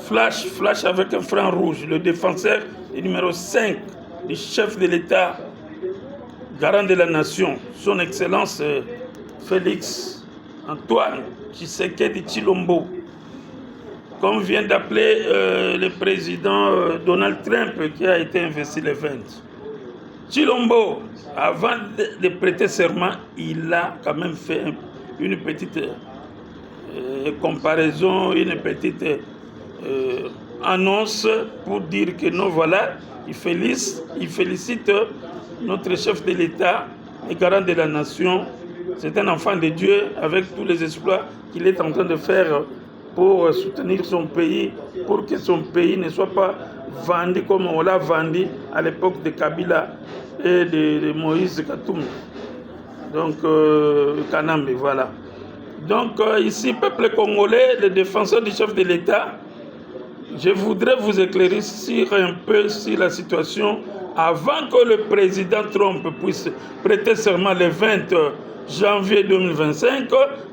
Flash avec un franc rouge, le défenseur numéro 5 du chef de l'État, garant de la nation, son Excellence Félix Antoine Tshisekedi Tshilombo, comme vient d'appeler le président Donald Trump qui a été investi le 20. Tshilombo, avant de prêter serment, il a quand même fait une petite comparaison, une petite annonce pour dire que non, voilà, il félicite notre chef de l'État et garant de la nation. C'est un enfant de Dieu avec tous les exploits qu'il est en train de faire pour soutenir son pays, pour que son pays ne soit pas vendu comme on l'a vendu à l'époque de Kabila et de Moïse Katumbi. Donc, Kanambe, voilà. Donc, ici, peuple congolais, les défenseurs du chef de l'État, je voudrais vous éclaircir un peu sur la situation avant que le président Trump puisse prêter serment le 20 janvier 2025,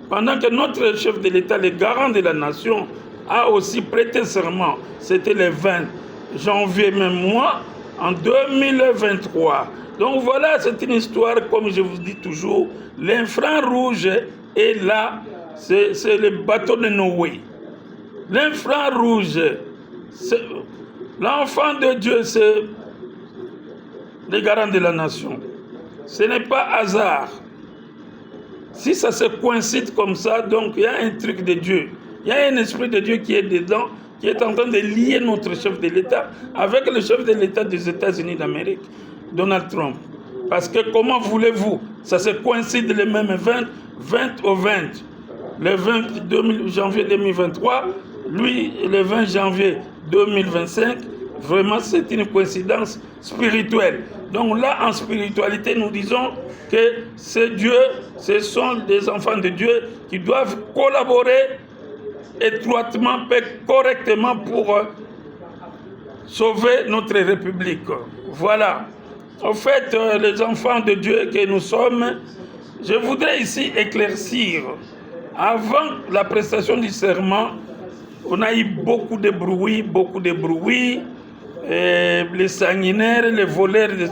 pendant que notre chef de l'État, le garant de la nation, a aussi prêté serment. C'était le 20 janvier, même mois, en 2023. Donc voilà, c'est une histoire, comme je vous dis toujours, l'infrarouge est là, c'est le bateau de Noé. L'infrarouge, l'enfant de Dieu, c'est le garant de la nation. Ce n'est pas hasard. Si ça se coïncide comme ça, donc il y a un truc de Dieu. Il y a un esprit de Dieu qui est dedans, qui est en train de lier notre chef de l'État avec le chef de l'État des États-Unis d'Amérique, Donald Trump. Parce que comment voulez-vous, ça se coïncide le même 20 au 20. Le 20 janvier 2023, lui, le 20 janvier 2025, vraiment c'est une coïncidence spirituelle. Donc là, en spiritualité, nous disons que c'est Dieu, ce sont des enfants de Dieu qui doivent collaborer étroitement, correctement pour sauver notre République. Voilà. En fait, les enfants de Dieu que nous sommes, je voudrais ici éclaircir. Avant la prestation du serment, on a eu beaucoup de bruit. Les sanguinaires, les voleurs de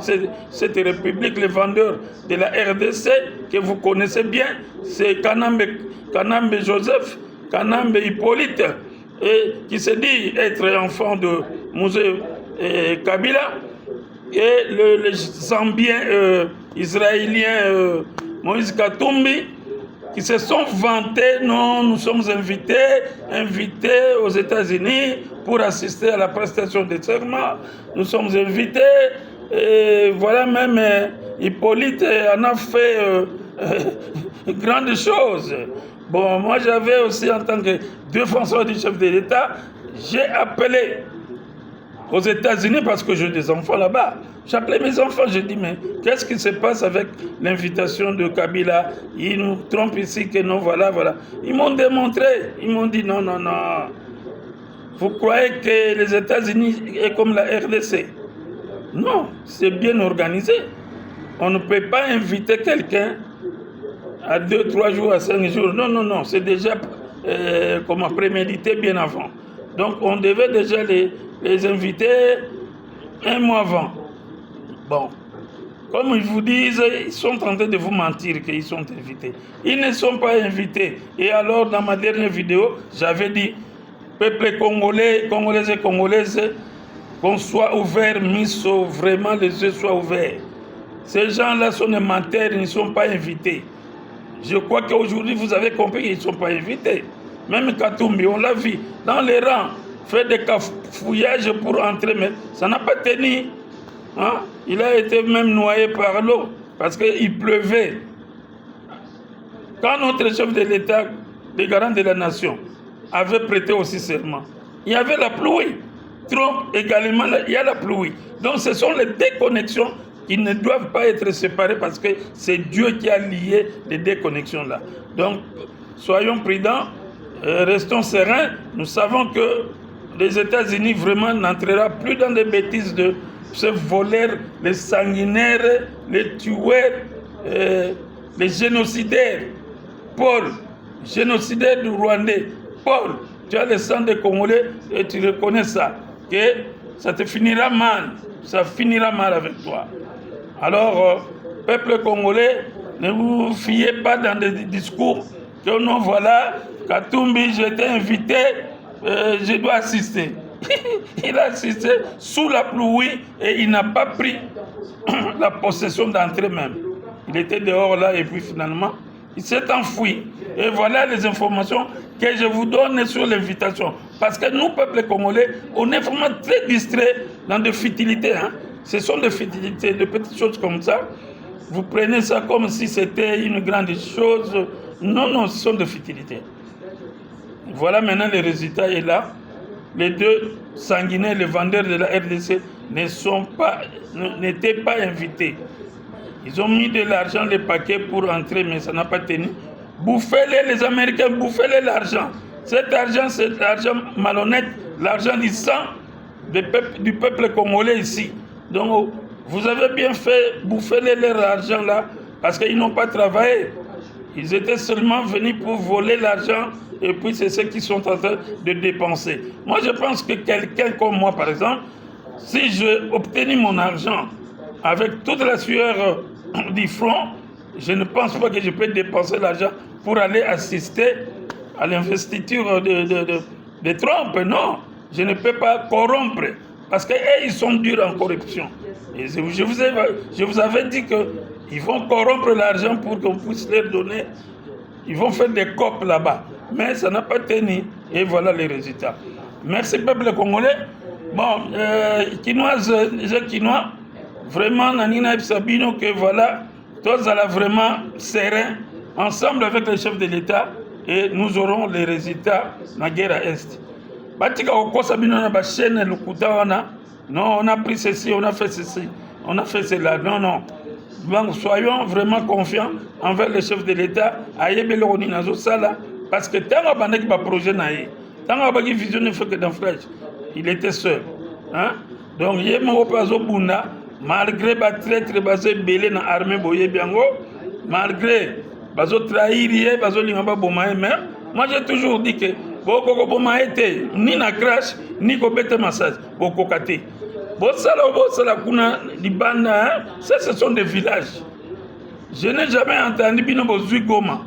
cette République, les vendeurs de la RDC, que vous connaissez bien, c'est Kanambe Joseph, Kanambe Hippolyte, qui se dit être enfant de Moïse Kabila, et le Zambien israélien Moïse Katumbi, qui se sont vantés, non, nous sommes invités aux États-Unis pour assister à la prestation des serments. Nous sommes invités, et voilà même Hippolyte en a fait grandes choses. Bon, moi j'avais aussi en tant que défenseur du chef de l'État, j'ai appelé aux États-Unis parce que j'ai des enfants là-bas. J'appelais mes enfants, je dis, mais qu'est-ce qui se passe avec l'invitation de Kabila? Il nous trompe ici, que non, voilà. Ils m'ont démontré, ils m'ont dit, non. Vous croyez que les États-Unis est comme la RDC? Non, c'est bien organisé. On ne peut pas inviter quelqu'un à 2, 3 jours, à 5 jours. Non, c'est déjà prémédité bien avant. Donc on devait déjà les inviter un mois avant. Bon, comme ils vous disent, ils sont en train de vous mentir qu'ils sont invités. Ils ne sont pas invités. Et alors, dans ma dernière vidéo, j'avais dit, peuple congolais, congolaises et congolaises, qu'on soit ouvert, miso, vraiment les yeux soient ouverts. Ces gens-là sont des menteurs, ils ne sont pas invités. Je crois qu'aujourd'hui, vous avez compris qu'ils ne sont pas invités. Même Katumbi, on l'a vu, dans les rangs, fait des cafouillages pour entrer, mais ça n'a pas tenu. Hein? Il a été même noyé par l'eau, parce qu'il pleuvait. Quand notre chef de l'État, le garant de la nation, avait prêté aussi serment, il y avait la pluie. Trump également, il y a la pluie. Donc ce sont les déconnexions qui ne doivent pas être séparées parce que c'est Dieu qui a lié les déconnexions là. Donc soyons prudents, restons sereins. Nous savons que les États-Unis vraiment n'entrera plus dans des bêtises de ces voleurs, les sanguinaires, les tueurs, les génocidaires. Paul, génocidaire du Rwandais. Paul, tu as le sang des Congolais et tu reconnais ça, que ça te finira mal, ça finira mal avec toi. Alors, peuple congolais, ne vous fiez pas dans des discours que non, voilà, Katumbi, j'étais invité, je dois assister. Il a assisté sous la pluie et il n'a pas pris la possession d'entrée même. Il était dehors là et puis finalement, il s'est enfoui. Et voilà les informations que je vous donne sur l'invitation. Parce que nous, peuple congolais, on est vraiment très distraits dans des futilités. Hein. Ce sont des futilités, des petites choses comme ça. Vous prenez ça comme si c'était une grande chose. Non, non, ce sont des futilités. Voilà maintenant le résultat est là. Les deux sanguinaires, les vendeurs de la RDC, n'étaient pas invités. Ils ont mis de l'argent, les paquets pour entrer, mais ça n'a pas tenu. Bouffez-les, les Américains, bouffez-les l'argent. Cet argent, c'est l'argent malhonnête, l'argent du sang du peuple congolais ici. Donc, vous avez bien fait, bouffez-les leur argent là, parce qu'ils n'ont pas travaillé. Ils étaient seulement venus pour voler l'argent et puis c'est ceux qui sont en train de dépenser. Moi, je pense que quelqu'un comme moi, par exemple, si je obtenais mon argent avec toute la sueur du front, je ne pense pas que je peux dépenser l'argent pour aller assister à l'investiture de Trump. Non, je ne peux pas corrompre parce qu'eux, ils sont durs en corruption. Et je vous avais dit qu'ils vont corrompre l'argent pour qu'on puisse leur donner. Ils vont faire des copes là-bas. Mais ça n'a pas tenu. Et voilà les résultats. Merci, peuple congolais. Bon, Quinois, vraiment, Nanina et Sabino, que voilà, tous allons vraiment serein, ensemble avec les chefs de l'État, et nous aurons les résultats de la guerre à Est. Batika Oko Sabino na ba chaîne Lukuta wana. Non, on a pris ceci, on a fait ceci, on a fait cela. Non, non. Donc, soyons vraiment confiants envers les chefs de l'État. Ayebele Roni Nazo Sala. Parce que tant qu'on a un projet, tant qu'on a une vision de fait dans Flèche, il était seul. Hein? Donc, il y a un Bunda, malgré les traîtres basés belé dans l'armée Boye Biango, malgré les trahir, même, moi j'ai toujours dit que Boko Boma était ni na crash, ni Kobete massage, Boko Kate. Bosala Kuna Libanda, ça ce sont des villages. Je n'ai jamais entendu Bino Bozui Goma.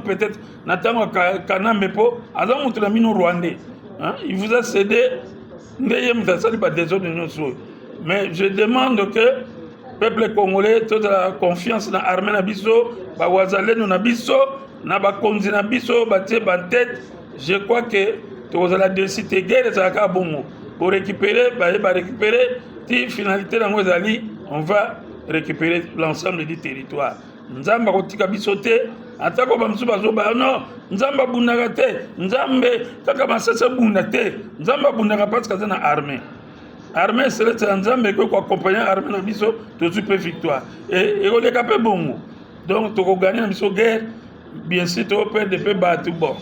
Peut-être Nathan Kanambepo, Adam Mutramino Rwandais. Il vous a cédé. Mais je demande que le peuple congolais, toute la confiance dans l'armée Nabiso, Wazalé Nabiso, Nabakonzi Nabiso, Bantet, je crois que tu as décidé de guerre pour récupérer, la finalité dans on va récupérer l'ensemble du territoire. Nzamba kotika bisote atako bamsu bazoba non nzamba bundaka te nzambe kaka masasa bunda te nzamba bundaka parce que na armée c'est nzambe ko accompagner armée na biso to super victoire et oleka pe bongo donc to ko gagner na biso guerre bien sûr to perdre pe batu bon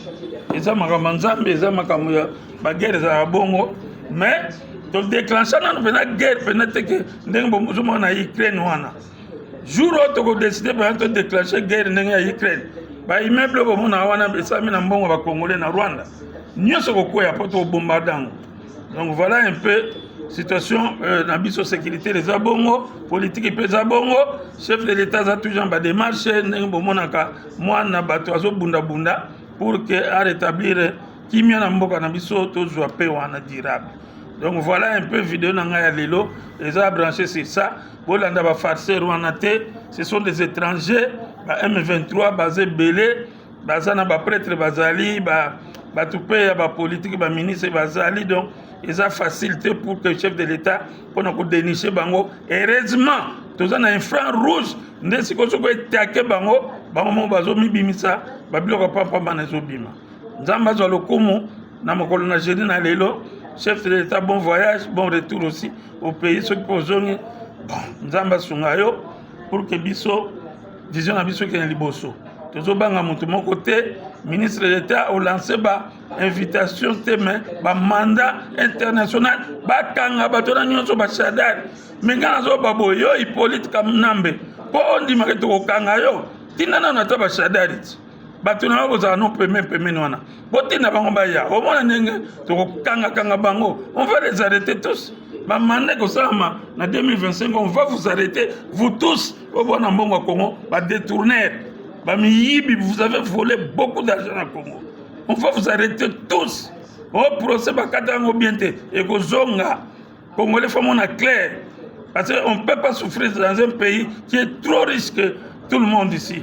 eza makamba nzambe eza makambo ya ba guerre za bongo mais to déclencher na na guerre peut-être que ndenge bomo na Ukraine wana jour où tu as décidé de déclencher la guerre en Ukraine, les immeubles sont en Congolais en Rwanda. Nous sommes en bombardement. Donc voilà un peu la situation de la sécurité des Abongo, politique et les Abongo. Le chef de l'État a toujours démarché pour rétablir la durable. Donc voilà un peu la vidéo de Lilo. Les a branché sur ça. Ce sont des étrangers, M23 basés belé, basés na prêtre bazali, batupé ba politique, ba ministre bazali. Donc ils ont facilité pour que le chef de l'État pour dénicher bango. Heureusement, tous on a un franc rouge. Ndé si ko attaquer bango, bango bazo mi bimisa, ba biloko papa banazo bima. Nzamba zo lokumu na mokolo na jeudi na lelo. Chef de l'État, bon voyage, bon retour aussi au pays. Ceux qui posent Nzamba Sungayo pour que Bisso, vision à Bisso qui est liboso. Toujours banga mon côté, ministre de l'État a lancé une invitation thème, un mandat international, kanga batona nyonso ba shadar. Menga zo babo yo Hippolyte Kamnambe. Po on dit que to kanga yo, tinana na to ba shadarit. bato na kozala no pemeni wana botinda bango baya omona ndenge tokokanga bango. On va les arrêter tous. Bamande kosalama na 2025 on va vous arrêter vous tous au bon mbongo ya Congo, ba détourneurs, ba miyibi, vous avez volé beaucoup d'argent à Congo. On va vous arrêter tous. Au procès bakata ngo bienté et kozonga Congolais faut mon clair parce qu'on ne peut pas souffrir dans un pays qui est trop riche que tout le monde ici.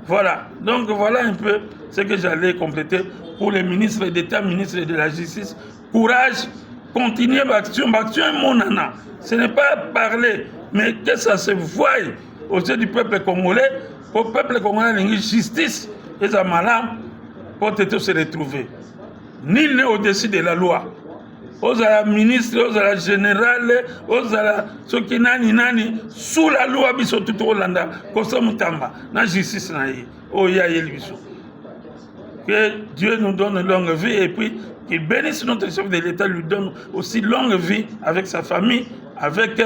Voilà, donc voilà un peu ce que j'allais compléter pour les ministres d'État, ministres de la Justice. Courage, continuez l'action, l'action est mon nana. Ce n'est pas parler, mais que ça se voie aux yeux du peuple congolais, au peuple congolais, la justice, et ça malin pour se retrouver. Nul n'est au-dessus de la loi. Aux ministres, aux généraux, aux ceux qui nani sous la loi biso tout Hollanda, comme ça mutamba, na justice na yi, oh ya biso. Que Dieu nous donne longue vie et puis qu'il bénisse notre chef de l'État, lui donne aussi longue vie avec sa famille, avec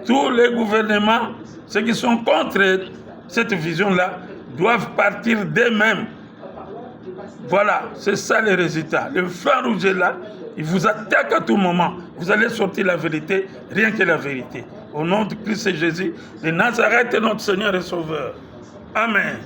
tous les gouvernements. Ceux qui sont contre cette vision-là doivent partir d'eux-mêmes. Voilà, c'est ça le résultat. Le franc rouge est là, il vous attaque à tout moment. Vous allez sortir la vérité, rien que la vérité. Au nom de Christ Jésus, de Nazareth, notre Seigneur et Sauveur. Amen.